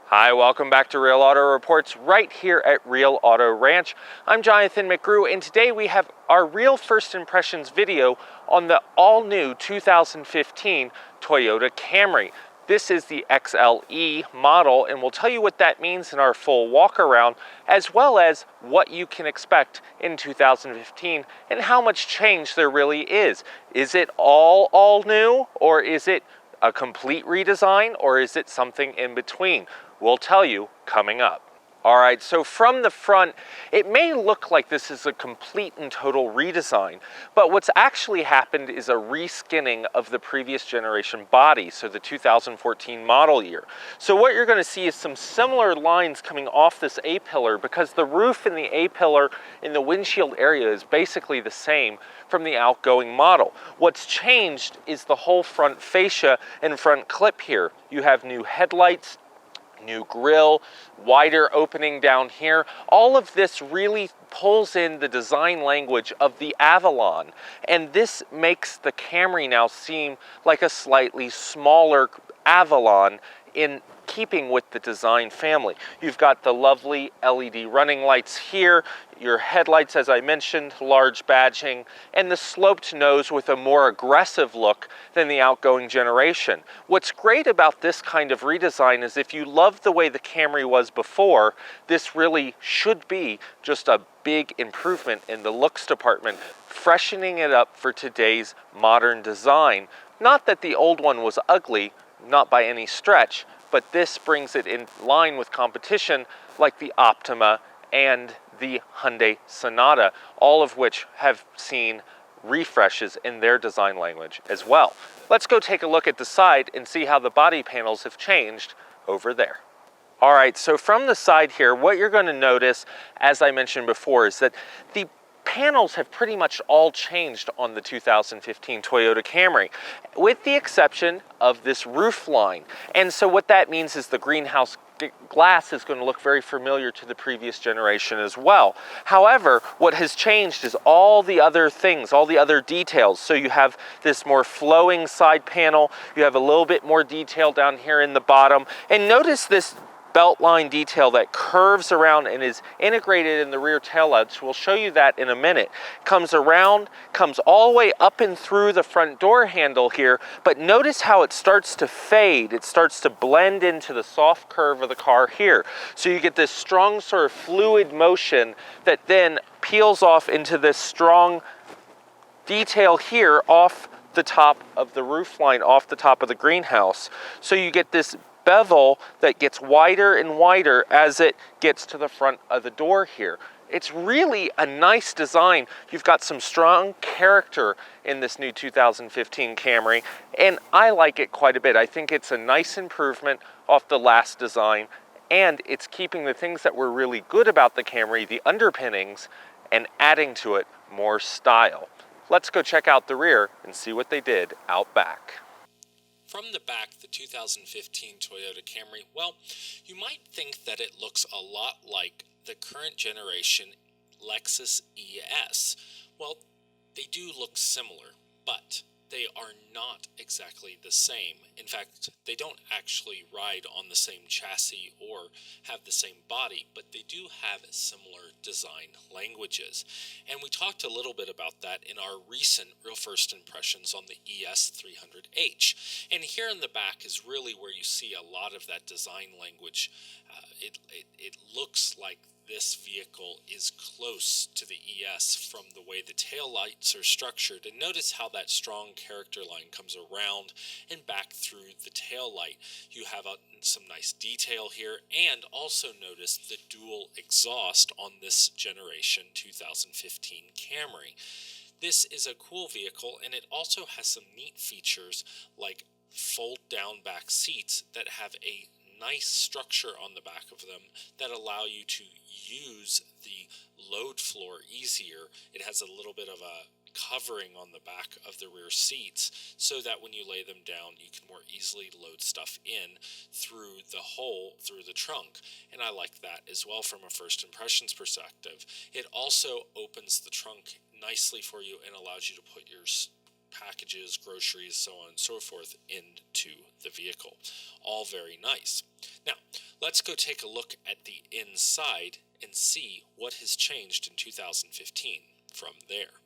Hi, welcome back to Real Auto Reports right here at Real Auto Ranch. I'm Jonathan McGrew, and today we have our real first impressions video on the all-new 2015 Toyota Camry. This is the XLE model, and we'll tell you what that means in our full walk around, as well as what you can expect in 2015 and how much change there really is. Is it all new, or is it a complete redesign, or is it something in between? We'll tell you coming up. All right, so from the front, it may look like this is a complete and total redesign, but what's actually happened is a reskinning of the previous generation body, so the 2014 model year. So what you're going to see is some similar lines coming off this A-pillar, because the roof in the A-pillar in the windshield area is basically the same from the outgoing model. What's changed is the whole front fascia and front clip here. You have new headlights, new grille, wider opening down here. All of this really pulls in the design language of the Avalon, and this makes the Camry now seem like a slightly smaller Avalon in keeping with the design family. You've got the lovely LED running lights here, your headlights, as I mentioned, large badging, and the sloped nose with a more aggressive look than the outgoing generation. What's great about this kind of redesign is if you love the way the Camry was before, this really should be just a big improvement in the looks department, freshening it up for today's modern design. Not that the old one was ugly, not by any stretch, but this brings it in line with competition like the Optima and the Hyundai Sonata, all of which have seen refreshes in their design language as well. Let's go take a look at the side and see how the body panels have changed over there. All right, so from the side here, what you're going to notice, as I mentioned before, is that the panels have pretty much all changed on the 2015 Toyota Camry, with the exception of this roof line. And so what that means is the greenhouse glass is going to look very familiar to the previous generation as well. However, what has changed is all the other things, all the other details. So you have this more flowing side panel, you have a little bit more detail down here in the bottom, and notice this belt line detail that curves around and is integrated in the rear taillights. We'll show you that in a minute. Comes around, comes all the way up and through the front door handle here, but notice how it starts to fade. It starts to blend into the soft curve of the car here. So you get this strong sort of fluid motion that then peels off into this strong detail here off the top of the roof line, off the top of the greenhouse. So you get this bevel that gets wider and wider as it gets to the front of the door here. It's really a nice design. You've got some strong character in this new 2015 Camry, and I like it quite a bit. I think it's a nice improvement off the last design, and it's keeping the things that were really good about the Camry, the underpinnings, and adding to it more style. Let's go check out the rear and see what they did out back. From the back, the 2015 Toyota Camry, well, you might think that it looks a lot like the current generation Lexus ES. Well, they do look similar, but they are not exactly the same. In fact, they don't actually ride on the same chassis or have the same body, but they do have similar design languages. And we talked a little bit about that in our recent real first impressions on the ES300H. And here in the back is really where you see a lot of that design language. It looks like this vehicle is close to the ES from the way the tail lights are structured. And notice how that strong character line comes around and back through the tail light. You have some nice detail here, and also notice the dual exhaust on this generation 2015 Camry. This is a cool vehicle, and it also has some neat features like fold down back seats that have a nice structure on the back of them that allow you to use the load floor easier. It has a little bit of a covering on the back of the rear seats so that when you lay them down, you can more easily load stuff in through the hole, through the trunk. And I like that as well from a first impressions perspective. It also opens the trunk nicely for you and allows you to put your packages, groceries, so on and so forth into to the vehicle. All very nice. Now, let's go take a look at the inside and see what has changed in 2015 from there.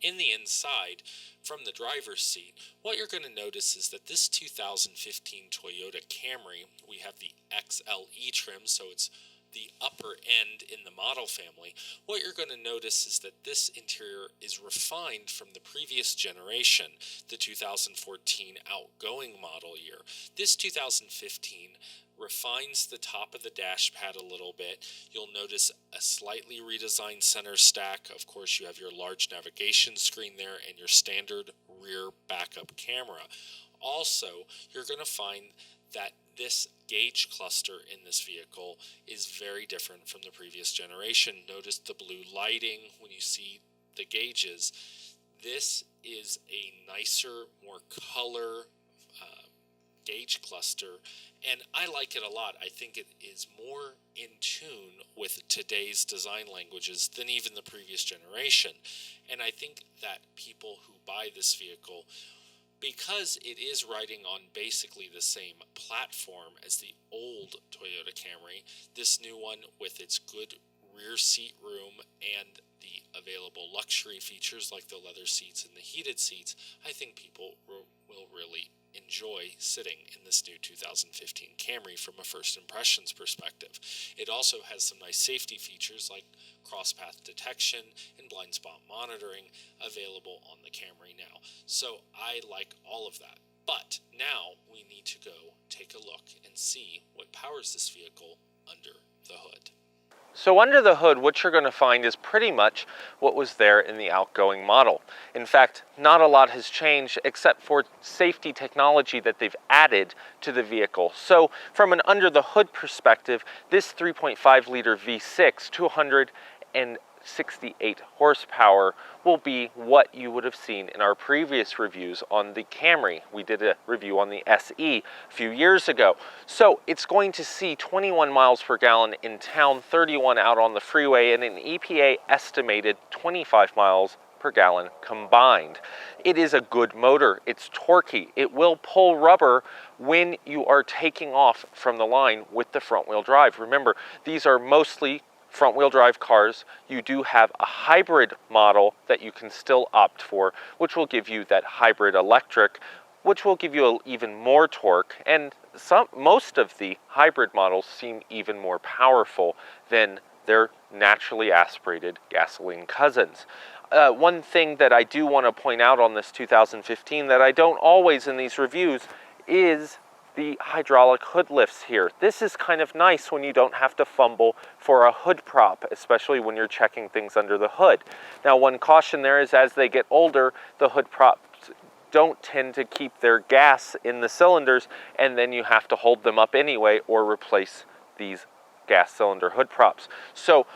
In the inside, from the driver's seat, what you're going to notice is that this 2015 Toyota Camry, we have the XLE trim, so it's the upper end in the model family. What you're going to notice is that this interior is refined from the previous generation, the 2014 outgoing model year. This 2015 refines the top of the dash pad a little bit. You'll notice a slightly redesigned center stack. Of course, you have your large navigation screen there and your standard rear backup camera. Also, you're going to find that this gauge cluster in this vehicle is very different from the previous generation. Notice the blue lighting when you see the gauges. This is a nicer, more color gauge cluster, and I like it a lot. I think it is more in tune with today's design languages than even the previous generation. And I think that people who buy this vehicle, because it is riding on basically the same platform as the old Toyota Camry, this new one with its good rear seat room and the available luxury features like the leather seats and the heated seats, I think people will really enjoy sitting in this new 2015 Camry from a first impressions perspective. It also has some nice safety features like cross path detection and blind spot monitoring available on the Camry now. So I like all of that. But now we need to go take a look and see what powers this vehicle under the hood. So under the hood, what you're going to find is pretty much what was there in the outgoing model. In fact, not a lot has changed except for safety technology that they've added to the vehicle. So from an under the hood perspective, this 3.5 liter V6, 268 horsepower will be what you would have seen in our previous reviews on the Camry. We did a review on the SE a few years ago. So it's going to see 21 miles per gallon in town, 31 out on the freeway, and an EPA estimated 25 miles per gallon combined. It is a good motor. It's torquey. It will pull rubber when you are taking off from the line with the front wheel drive. Remember, these are mostly front-wheel drive cars. You do have a hybrid model that you can still opt for, which will give you that hybrid electric, which will give you even more torque, and most of the hybrid models seem even more powerful than their naturally aspirated gasoline cousins. One thing that I do want to point out on this 2015 that I don't always in these reviews is the hydraulic hood lifts here. This is kind of nice when you don't have to fumble for a hood prop, especially when you're checking things under the hood. Now, one caution there is as they get older, the hood props don't tend to keep their gas in the cylinders, and then you have to hold them up anyway or replace these gas cylinder hood props. So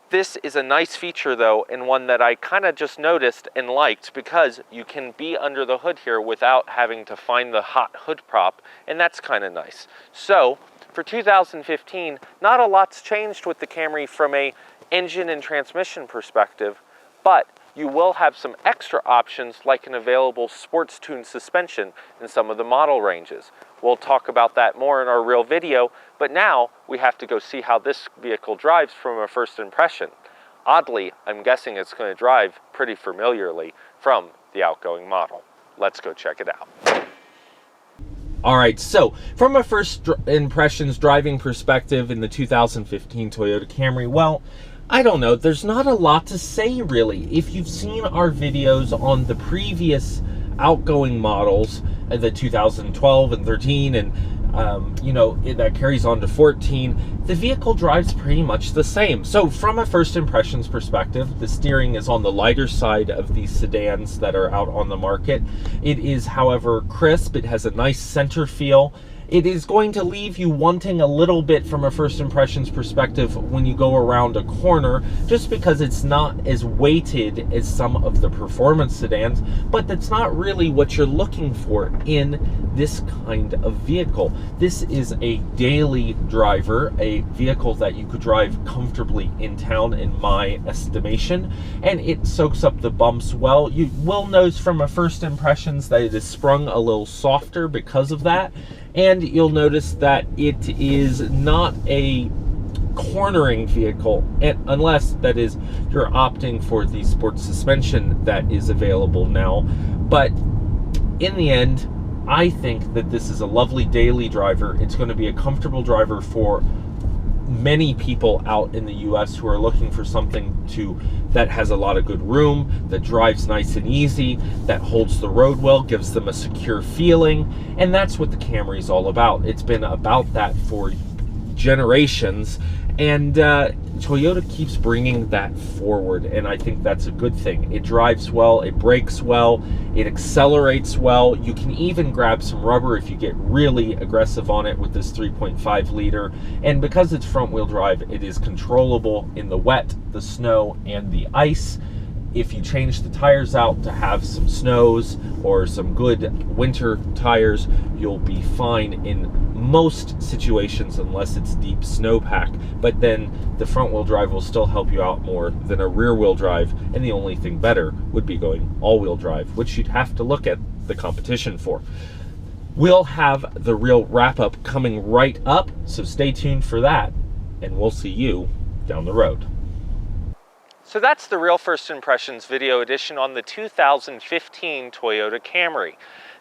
this is a nice feature though, and one that I kind of just noticed and liked, because you can be under the hood here without having to find the hot hood prop, and that's kind of nice. So for 2015, not a lot's changed with the Camry from a engine and transmission perspective, but you will have some extra options like an available sports tuned suspension in some of the model ranges. We'll talk about that more in our real video, but now we have to go see how this vehicle drives from a first impression. Oddly, I'm guessing it's going to drive pretty familiarly from the outgoing model. Let's go check it out. All right, so from a first impressions driving perspective in the 2015 Toyota Camry, well, I don't know, there's not a lot to say really. If you've seen our videos on the previous outgoing models, the 2012 and 13, and that carries on to 14, the vehicle drives pretty much the same. So from a first impressions perspective, the steering is on the lighter side of these sedans that are out on the market. It is, however, crisp. It has a nice center feel. It is going to leave you wanting a little bit from a first impressions perspective when you go around a corner, just because it's not as weighted as some of the performance sedans, but that's not really what you're looking for in this kind of vehicle. This is a daily driver, a vehicle that you could drive comfortably in town, in my estimation, and it soaks up the bumps well. You will notice from a first impressions that it is sprung a little softer because of that. And you'll notice that it is not a cornering vehicle, unless, that is, you're opting for the sports suspension that is available now. But in the end, I think that this is a lovely daily driver. It's going to be a comfortable driver for many people out in the US who are looking for something that has a lot of good room, that drives nice and easy, that holds the road well, gives them a secure feeling, and that's what the Camry is all about. It's been about that for generations, and Toyota keeps bringing that forward, and I think that's a good thing. It drives well, it brakes well, it accelerates well. You can even grab some rubber if you get really aggressive on it with this 3.5 liter, and because it's front wheel drive, it is controllable in the wet, the snow, and the ice. If you change the tires out to have some snows or some good winter tires, you'll be fine in most situations unless it's deep snowpack. But then the front wheel drive will still help you out more than a rear wheel drive, and the only thing better would be going all wheel drive, which you'd have to look at the competition for. We'll have the real wrap up coming right up, so stay tuned for that, and we'll see you down the road. So that's the Real First Impressions video edition on the 2015 Toyota Camry.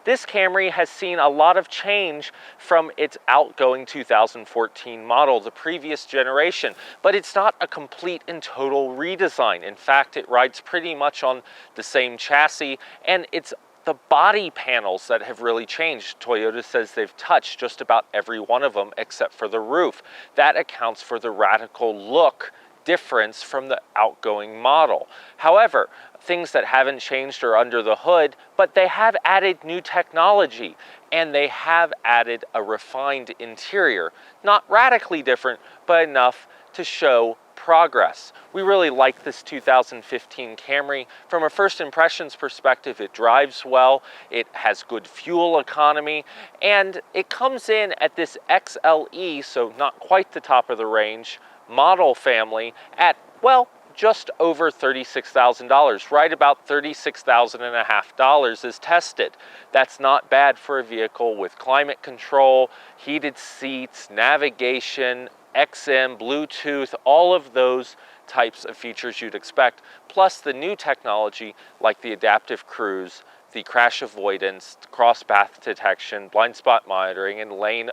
This Camry has seen a lot of change from its outgoing 2014 model, the previous generation, but it's not a complete and total redesign. In fact, it rides pretty much on the same chassis, and it's the body panels that have really changed. Toyota says they've touched just about every one of them except for the roof. That accounts for the radical look difference from the outgoing model. However, things that haven't changed are under the hood, but they have added new technology, and they have added a refined interior. Not radically different, but enough to show progress. We really like this 2015 Camry. From a first impressions perspective, it drives well, it has good fuel economy, and it comes in at this XLE, so not quite the top of the range, model family at, well, just over $36,000, right about $36,500 is tested. That's not bad for a vehicle with climate control, heated seats, navigation, XM, Bluetooth, all of those types of features you'd expect, plus the new technology like the adaptive cruise, the crash avoidance, cross path detection, blind spot monitoring, and lane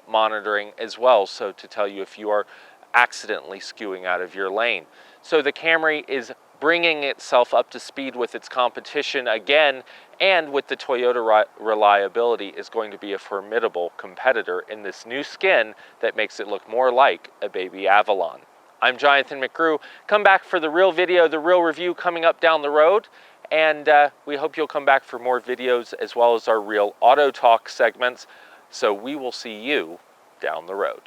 monitoring as well, so to tell you if you are accidentally skewing out of your lane. So the Camry is bringing itself up to speed with its competition again, and with the Toyota reliability is going to be a formidable competitor in this new skin that makes it look more like a baby Avalon. I'm Jonathan McGrew. Come back for the real video, the real review coming up down the road, and we hope you'll come back for more videos as well as our real auto talk segments. So we will see you down the road.